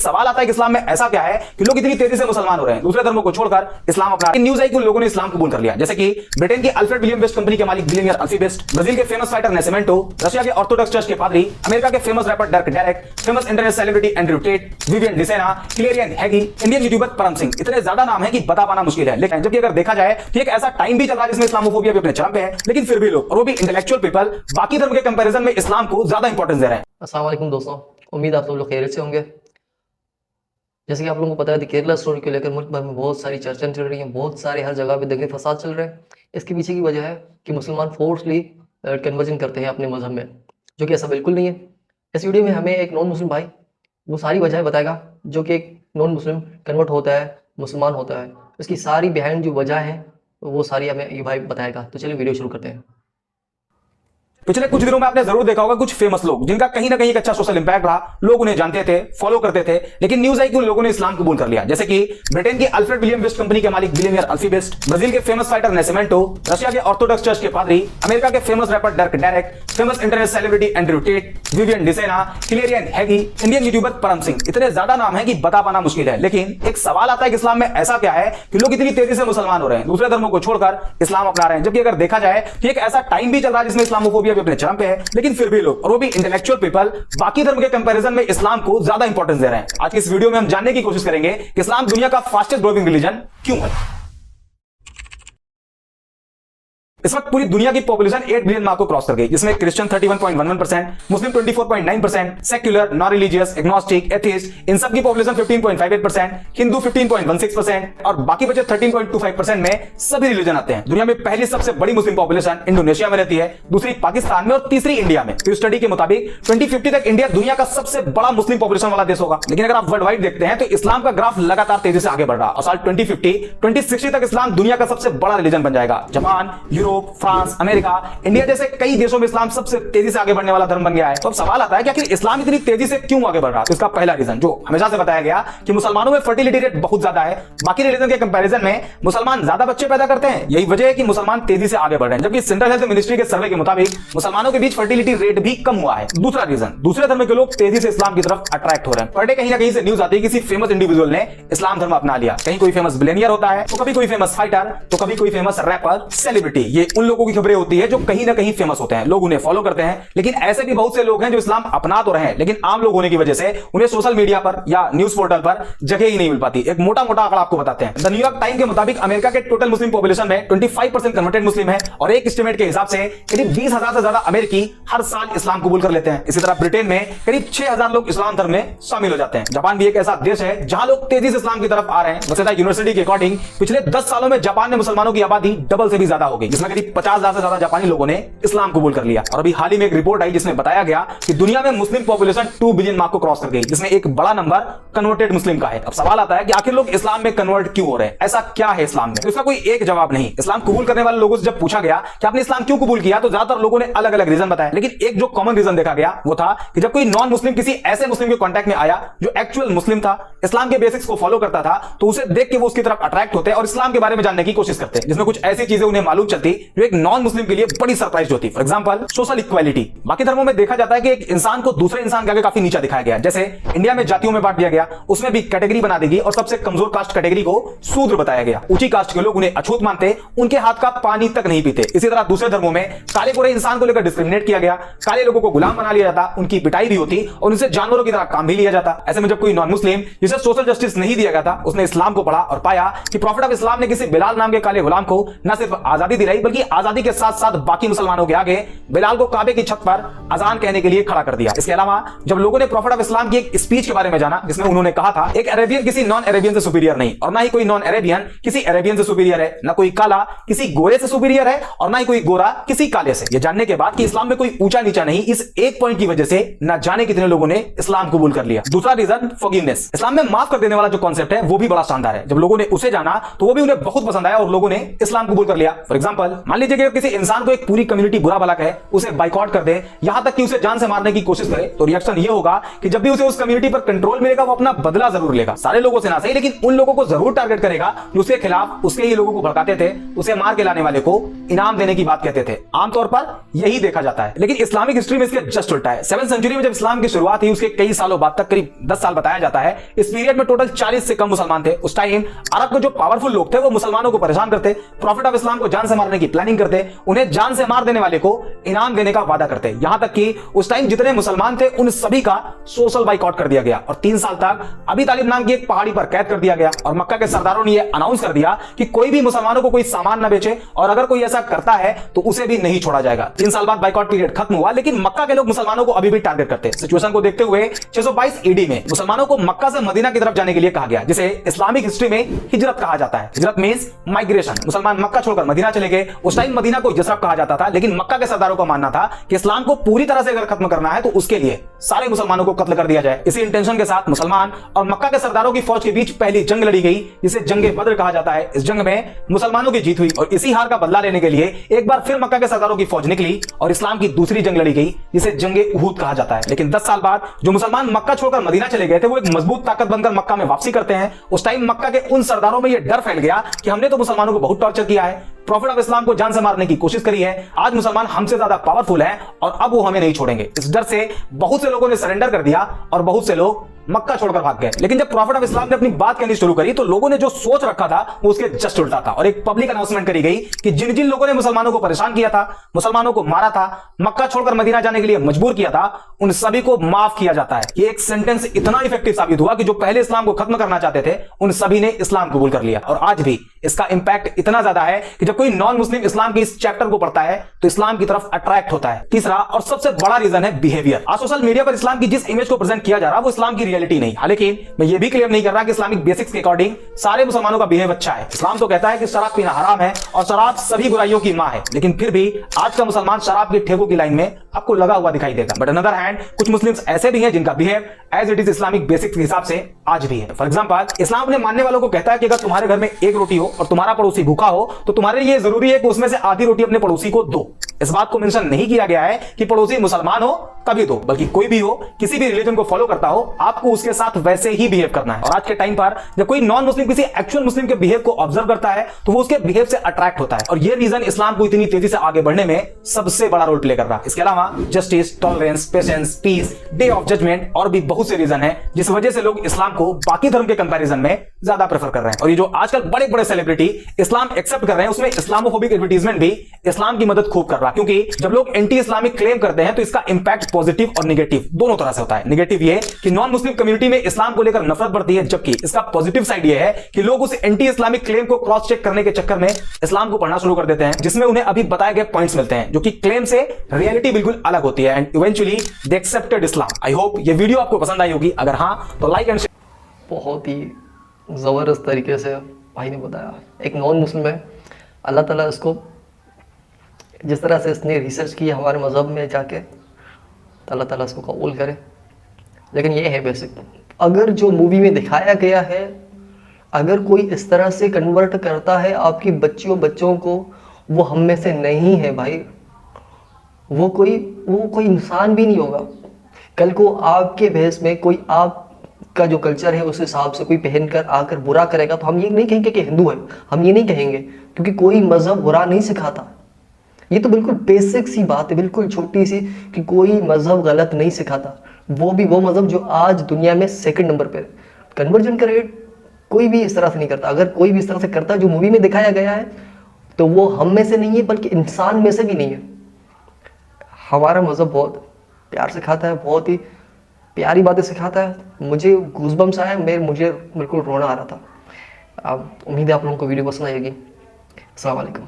सवाल आता है कि इस्लाम में ऐसा क्या है कि लोग इतनी तेजी से मुसलमान हो रहे हैं, दूसरे धर्मों को छोड़कर इस्लाम अपना। न्यूज आई कि उन लोगों ने इस्लाम कबूल कर लिया, जैसे कि ब्रिटेन की अल्फ्रेड विलियम बेस्ट कंपनी के मालिक बिलियनियर अल्फी बेस्ट, ब्राजील के फेमस फाइटर नेसिमेंटो, रशिया के ऑर्थोडॉक्स चर्च के पादरी, अमेरिका के famous rapper डर्क Derek, famous internet celebrity Andrew Tate, Vivian Dsena, clarion हैगी, इंडियन यूट्यूबर परम सिंह। इतने ज्यादा नाम है कि बता पाना मुश्किल है। लेकिन जबकि अगर देखा जाए तो एक ऐसा टाइम भी चल रहा है जिसमें इस्लामोफोबिया भी अपने चरम पे है, लेकिन फिर भी लोग, और वो भी इंटेलेक्चुअल पीपल, बाकी धर्म के कंपैरिजन में इस्लाम को ज्यादा इंपॉर्टेंस दे रहे हैं। अस्सलाम वालेकुम दोस्तों, उम्मीद आप सब लोग खैरियत से होंगे। जैसे कि आप लोगों को पता है, केरला स्टोरी को लेकर मुल्क भर में बहुत सारी चर्चाएं चल रही हैं, बहुत सारे हर जगह पे दंगे फसाद चल रहे हैं। इसके पीछे की वजह है कि मुसलमान फोर्सली कन्वर्जन करते हैं अपने मजहब में, जो कि ऐसा बिल्कुल नहीं है। इस वीडियो में हमें एक नॉन मुस्लिम भाई वो सारी वजह बताएगा, जो कि एक नॉन मुस्लिम कन्वर्ट होता है, मुसलमान होता है, इसकी सारी बिहाइंड जो वजह है वो सारी हमें ये भाई बताएगा। तो चलिए वीडियो शुरू करते हैं। पिछले कुछ दिनों में आपने जरूर देखा होगा कुछ फेमस लोग जिनका कहीं ना कहीं एक अच्छा सोशल इंपैक्ट रहा, लोग उन्हें जानते थे, फॉलो करते थे, लेकिन न्यूज आई कि उन लोगों ने इस्लाम कबूल कर लिया, जैसे कि ब्रिटेन की अल्फ्रेड विलियम बेस्ट कंपनी के मालिक बिलियनियर अल्फी बेस्ट, ब्राजील के फेमस फाइटर नेसिमेंटो, रशिया के ऑर्थोडॉक्स चर्च के पादरी, अमेरिका के famous rapper डर्क Derek, famous internet celebrity Andrew Tate, Vivian Dsena, clarion हैगी, इंडियन यूट्यूबर परम सिंह। इतने ज्यादा नाम है कि बता पाना मुश्किल है। लेकिन एक सवाल आता है कि इस्लाम में ऐसा क्या है कि लोग इतनी तेजी से मुसलमान हो रहे हैं, दूसरे धर्मों को छोड़कर इस्लाम अपना रहे हैं। जबकि अगर देखा जाए तो एक ऐसा टाइम भी चल रहा है जिसमें इस्लामोफोबिया भी अपने चरम पे है, लेकिन फिर भी लोग, और वो भी इंटेलेक्चुअल पीपल, बाकी धर्म के कंपैरिजन में इस्लाम को ज्यादा इंपॉर्टेंस दे रहे हैं। आज की इस वीडियो में हम जानने की कोशिश करेंगे कि इस्लाम दुनिया का फास्टेस्ट ग्रोइंग रिलीजन क्यों है। इस वक्त पूरी दुनिया की पॉपुलेशन 8 बिलियन मार्क को क्रॉस कर गई, जिसमें Christian 31.11%, Muslim 24.9%, secular, non religious, agnostic, atheist, इन सब की पॉपुलेशन 15.58%, हिंदू 15.16% और बाकी बचे 13.25% में सभी रिलीजन आते हैं। दुनिया में पहली सबसे बड़ी मुस्लिम पॉपुलेशन इंडोनेशिया में रहती है, दूसरी पाकिस्तान में और तीसरी इंडिया में। तो स्टडी के मुताबिक 2050 तक इंडिया दुनिया का सबसे बड़ा मुस्लिम पॉपुलेशन वाला देश होगा। लेकिन अगर आप वर्ल्ड वाइड देखते हैं तो इस्लाम का ग्राफ लगातार तेजी से आगे बढ़ रहा है और साल 2050-2060 तक इस्लाम दुनिया का सबसे बड़ा रिलीजन बन जाएगा। जापान, फ्रांस, अमेरिका, इंडिया जैसे कई देशों में इस्लाम सबसे तेजी से आगे बढ़ने वाला धर्म बन गया है। तो अब सवाल आता है कि आखिर इस्लाम इतनी तेजी से क्यों आगे बढ़ रहा है। तो इसका पहला रीजन, जो हमेशा से बताया गया, कि मुसलमानों में फर्टिलिटी रेट बहुत ज्यादा है, बाकी रिलीजन के कंपैरिजन में मुसलमान ज्यादा बच्चे पैदा करते हैं। यही वजह है कि मुसलमान तेजी से आगे बढ़ रहे हैं, जबकि सेंट्रल हेल्थ मिनिस्ट्री के सर्वे के मुताबिक मुसलमानों के बीच फर्टिलिटी रेट भी कम हुआ है। दूसरा रीजन, दूसरे धर्म के लोग तेजी से इस्लाम की तरफ अट्रैक्ट हो रहे हैं। पर डे कहीं ना कहीं से न्यूज आती है किसी फेमस इंडिविजुअल ने इस्लाम धर्म अपना लिया। कहीं कोई फेमस बिलियनियर होता है, तो कभी कोई फेमस फाइटर, तो कभी कोई फेमस रैपर, सेलिब्रिटी। ये उन लोगों की खबरें होती है जो कहीं ना कहीं फेमस होते हैं, लोग उन्हें फॉलो करते हैं। लेकिन ऐसे भी बहुत से लोग हैं जो इस्लाम अपना तो रहे हैं, लेकिन आम लोग होने की वजह से उन्हें सोशल मीडिया पर या न्यूज पोर्टल पर जगह ही नहीं मिल पाती। एक मोटा मोटा आंकड़ा आपको बताते हैं। द न्यूयॉर्क टाइम के मुताबिक अमेरिका के टोटल मुस्लिम पॉपुलेशन में 25% कन्वर्टेड मुस्लिम है, और एक एस्टिमेट के हिसाब से करीब 20,000 से ज्यादा अमेरिकी हर साल इस्लाम कबूल कर लेते हैं। इसी तरह ब्रिटेन में करीब 6,000 लोग इस्लाम धर्म में शामिल हो जाते हैं। जापान भी एक ऐसा देश है जहां लोग तेजी से इस्लाम की तरफ आ रहे हैं। वसेदा यूनिवर्सिटी के अकॉर्डिंग पिछले 10 सालों में जापान में मुसलमानों की आबादी डबल से भी ज्यादा हो गई, जिसमें करीब 50,000 से ज्यादा जापानी लोगों ने इस्लाम कबूल कर लिया। और अभी हाल ही में एक रिपोर्ट आई जिसमें बताया गया कि दुनिया में मुस्लिम पॉपुलेशन 2 बिलियन मार्क को क्रॉस कर गई, जिसमें एक बड़ा नंबर कन्वर्टेड मुस्लिम का है। अब सवाल आता है कि आखिर लोग इस्लाम में कन्वर्ट क्यों हो रहे हैं, ऐसा क्या है इस्लाम में। तो इसका कोई एक जवाब नहीं। इस्लाम कबूल करने वाले लोगों से जब पूछा गया कि आपने इस्लाम क्यों कबूल किया, तो ज्यादातर लोगों ने अलग अलग रीजन बताया। लेकिन एक जो कॉमन रीजन देखा गया वो था कि जब कोई नॉन मुस्लिम किसी ऐसे मुस्लिम के कॉन्टैक्ट में आया जो एक्चुअल मुस्लिम था, इस्लाम के बेसिक्स को फॉलो करता था, तो उसे देख के वो उसकी तरफ अट्रैक्ट होते और इस्लाम के बारे में जानने की कोशिश करते, जिसमें कुछ ऐसी चीजें उन्हें मालूम चलती जो एक नॉन मुस्लिम के लिए बड़ी सरप्राइज होती। For example, social equality. बाकी धर्मों में देखा जाता है कि एक इंसान को दूसरे इंसान के आगे काफी नीचा दिखाया गया। जैसे इंडिया में जातियों में बांट दिया गया, उसमें भी कैटेगरी बना देगी और सबसे कमजोर कास्ट कैटेगरी को शूद्र बताया गया। ऊंची कास्ट के लोग उन्हें अछूत मानते, उनके हाथ का पानी तक नहीं पीते। इसी तरह दूसरे धर्मों में काले गोरे इंसान को लेकर डिस्क्रिमिनेट किया गया, काले लोगों को गुलाम बना लिया जाता, उनकी पिटाई भी होती और उनसे जानवरों की तरह काम भी लिया जाता। ऐसे में जब कोई नॉन मुस्लिम जिसे सोशल जस्टिस नहीं दिया गया था, उसने इस्लाम को पढ़ा और पाया कि प्रॉफिट ऑफ इस्लाम ने किसी बिलाल नाम के काले गुलाम को न सिर्फ आजादी दिलाई, बल्कि आजादी के साथ साथ बाकी मुसलमानों के आगे बिलाल को काबे की छत पर अजान कहने के लिए खड़ा कर दिया। इसके अलावा जब लोगों ने प्रॉफिट ऑफ इस्लाम की एक स्पीच के बारे में जाना, जिसमें उन्होंने कहा था एक अरेबियन किसी नॉन अरेबियन से सुपीरियर नहीं, और ना ही कोई नॉन अरेबियन किसी अरेबियन से सुपीरियर है, ना कोई काला किसी गोरे से सुपीरियर है, और ना ही कोई गोरा किसी काले से। ये जानने के बाद कि इस्लाम में कोई ऊंचा नीचा नहीं, इस एक पॉइंट की वजह से न जाने कितने लोगों ने इस्लाम कबूल कर लिया। दूसरा रीजन, फॉरगिवनेस। इस्लाम में माफ कर देने वाला जो कॉन्सेप्ट है वो भी बड़ा शानदार है। जब लोगों ने उसे जाना तो वो भी उन्हें बहुत पसंद आया और लोगों ने इस्लाम कबूल कर लिया। फॉर एग्जांपल, मान लीजिए कि किसी इंसान को एक पूरी कम्युनिटी बुरा भला कहे, उसे बाइकआउट कर दे, यहां तक कि उसे जान से मारने की कोशिश करे, तो रिएक्शन ये होगा कि जब भी उसे उस कम्युनिटी पर कंट्रोल मिलेगा वो अपना बदला जरूर लेगा। सारे लोगों से ना सही, लेकिन उन लोगों को जरूर टारगेट करेगा जो उसके खिलाफ उसके ही लोगों को भड़काते थे, उसे मार के लाने वाले को इनाम देने की बात कहते थे। आमतौर पर यही देखा जाता है, लेकिन इस्लामिक हिस्ट्री में इसके जस्ट उल्टा है। 7वीं सेंचुरी में जब इस्लाम की शुरुआत हुई, उसके कई सालों बाद तक, करीब 10 साल बताया जाता है, इस पीरियड में टोटल 40 से कम मुसलमान थे। उस टाइम अरब के जो पावरफुल लोग थे वो मुसलमानों को परेशान करते, प्रॉफिट ऑफ इस्लाम को जान से मारने की प्लानिंग करते, उन्हें जान से मार देने वाले को इनाम देने का वादा करते। यहां तक कि उस टाइम जितने मुसलमान थे उन सभी का सोशल बाइकआउट कर दिया गया और 3 साल तक अबी तालिब नाम की एक पहाड़ी पर कैद कर दिया गया। और मक्का के सरदारों ने यह अनाउंस कर दिया कि कोई भी मुसलमानों को कोई सामान न बेचे, और अगर कोई ऐसा करता है तो उसे भी नहीं छोड़ा जाएगा। 3 साल बाद बाइकआउट पीरियड खत्म हुआ, लेकिन मक्का के लोग मुसलमानों को अभी भी टारगेट करते। सिचुएशन को देखते हुए 622 ईडी में मुसलमानों को मक्का से मदीना की तरफ जाने के लिए कहा गया, जिसे इस्लामिक हिस्ट्री में हिजरत कहा जाता है। हिजरत मींस माइग्रेशन। मुसलमान मक्का छोड़कर मदीना चले गए। उस टाइम मदीना को यसरब कहा जाता था, लेकिन मक्का के सरदारों का मानना था कि इस्लाम को पूरी तरह से अगर खत्म करना है तो उसके लिए सारे मुसलमानों को कत्ल कर दिया जाए। इसी इंटेंशन के साथ मुसलमान और मक्का के सरदारों की फौज के बीच पहली जंग लड़ी गई, जिसे जंगे बद्र कहा जाता है। इस जंग में मुसलमानों की जीत हुई और इसी हार का बदला लेने के लिए एक बार फिर मक्का के सरदारों की फौज निकली और इस्लाम की दूसरी जंग लड़ी गई, जिसे जंगे उहूद कहा जाता है। लेकिन 10 साल बाद जो मुसलमान मक्का छोड़कर मदीना चले गए थे वो एक मजबूत ताकत बनकर मक्का में वापसी करते हैं। उस टाइम मक्का के उन सरदारों में यह डर फैल गया कि हमने तो मुसलमानों को बहुत टॉर्चर किया है, प्रॉफिट ऑफ इस्लाम को जान से मारने की कोशिश करी है, आज मुसलमान हमसे ज्यादा पावरफुल है और अब वो हमें नहीं छोड़ेंगे। इस डर से बहुत से लोगों ने सरेंडर कर दिया और बहुत से लोग मक्का छोड़कर भाग गए। लेकिन जब प्रॉफिट ऑफ इस्लाम ने अपनी बात कहनी शुरू करी तो लोगों ने जो सोच रखा था वो उसके जस्ट उल्टा था और एक पब्लिक अनाउंसमेंट करी गई कि जिन जिन लोगों ने मुसलमानों को परेशान किया था, मुसलमानों को मारा था, मक्का छोड़कर मदीना जाने के लिए मजबूर किया था, उन सभी को माफ किया जाता है। ये एक सेंटेंस इतना इफेक्टिव साबित हुआ कि जो पहले इस्लाम को खत्म करना चाहते थे उन सभी ने इस्लाम कबूल कर लिया। और आज भी इसका इंपैक्ट इतना ज्यादा है कि जब कोई नॉन मुस्लिम इस्लाम के इस चैप्टर को पढ़ता है तो इस्लाम की तरफ अट्रैक्ट होता है। तीसरा और सबसे बड़ा रीजन है बिहेवियर। आज सोशल मीडिया पर इस्लाम की जिस इमेज को प्रेजेंट किया जा रहा है वो इस्लाम की रियलिटी नहीं। हालांकि मैं ये भी क्लेम नहीं कर रहा कि इस्लामिक बेसिक्स के अकॉर्डिंग सारे मुसलमानों का बिहेव अच्छा है। इस्लाम तो कहता है कि शराब पीना हराम है और शराब सभी बुराइयों की मां है, लेकिन फिर भी आज का मुसलमान शराब के ठेकों की लाइन में आपको लगा हुआ दिखाई देगा। बट अनदर हैंड कुछ मुस्लिम्स ऐसे भी हैं जिनका behave as it is Islamic basics के हिसाब से आज भी है। फॉर एग्जांपल, इस्लाम अपने मानने वालों को कहता है कि अगर तुम्हारे घर में एक रोटी हो और तुम्हारा पड़ोसी भूखा हो तो तुम्हारे लिए जरूरी है कि उसमें से आधी रोटी अपने पड़ोसी को दो। इस बात को मेंशन नहीं किया गया है कि पड़ोसी मुसलमान हो तभी दो, बल्कि कोई भी हो, किसी भी रिलीजन को फॉलो करता हो, आपको उसके साथ वैसे ही बिहेव करना है। और आज के टाइम पर जब कोई नॉन मुस्लिम किसी एक्चुअल मुस्लिम के बिहेव को ऑब्जर्व करता है तो वो उसके बिहेव से अट्रैक्ट होता है और ये रीजन इस्लाम को इतनी तेजी से आगे बढ़ने में सबसे बड़ा रोल प्ले कर रहा है। इसके अलावा justice, tolerance, patience, peace, day of judgment और भी बहुत से रीजन है जिस वजह से लोग इस्लाम को बाकी धर्म के कंपैरिजन में ज्यादा प्रेफर कर रहे हैं। और ये जो आजकल बड़े बड़े सेलिब्रिटी इस्लाम एक्सेप्ट कर रहे हैं उसमें इस्लामोफोबिक एडवर्टाइजमेंट भी इस्लाम की मदद खूब कर रहा है, क्योंकि जब लोग एंटी इस्लामिक क्लेम करते हैं तो इसका इंपैक्ट पॉजिटिव और नेगेटिव दोनों तरह से होता है। नेगेटिव ये कि नॉन मुस्लिम कम्युनिटी में इस्लाम को लेकर नफरत बढ़ती है, जबकि इसका पॉजिटिव साइड ये है कि लोग उस एंटी इस्लामिक क्लेम को क्रॉस चेक करने के चक्कर में इस्लाम को पढ़ना शुरू कर देते हैं, जिसमें उन्हें अभी बताए गए पॉइंट्स मिलते हैं जो कि क्लेम से रियलिटी बिल्कुल अलग होती है and eventually they accepted Islam. I hope ये वीडियो आपको पसंद आई होगी। अगर हाँ तो लाइक एंड शेयर। बहुत ही ज़बरदस्त तरीके से भाई ने बताया। एक नॉन मुस्लिम है, अल्लाह ताला इसको जिस तरह से इसने रिसर्च की हमारे मज़हब में जाके, तो अल्लाह ताला इसको कबूल करे। लेकिन ये है बेसिक, अगर जो मूवी में दिखाया गया है, अगर कोई इस तरह से कन्वर्ट करता है आपकी बच्चों को, वो हम में से नहीं है भाई। वो कोई इंसान भी नहीं होगा। कल को आपके भेस में कोई आपका जो कल्चर है उस हिसाब से कोई पहनकर आकर बुरा करेगा तो हम ये नहीं कहेंगे कि हिंदू है, हम ये नहीं कहेंगे, क्योंकि कोई मज़हब बुरा नहीं सिखाता। ये तो बिल्कुल बेसिक सी बात है, बिल्कुल छोटी सी, कि कोई मज़हब गलत नहीं सिखाता। वो भी वो मज़हब जो आज दुनिया में सेकंड नंबर पर। कन्वर्जन का रेट कोई भी इस तरह से नहीं करता। अगर कोई भी इस तरह से करता है जो मूवी में दिखाया गया है तो वो हम में से नहीं है, बल्कि इंसान में से भी नहीं है। हमारा मज़हब बहुत प्यार सिखाता है, बहुत ही प्यारी बातें सिखाता है। मुझे गूज़बम्स आया, मुझे बिल्कुल रोना आ रहा था। अब उम्मीद है आप लोगों को वीडियो पसंद आएगी। अस्सलाम वालेकुम।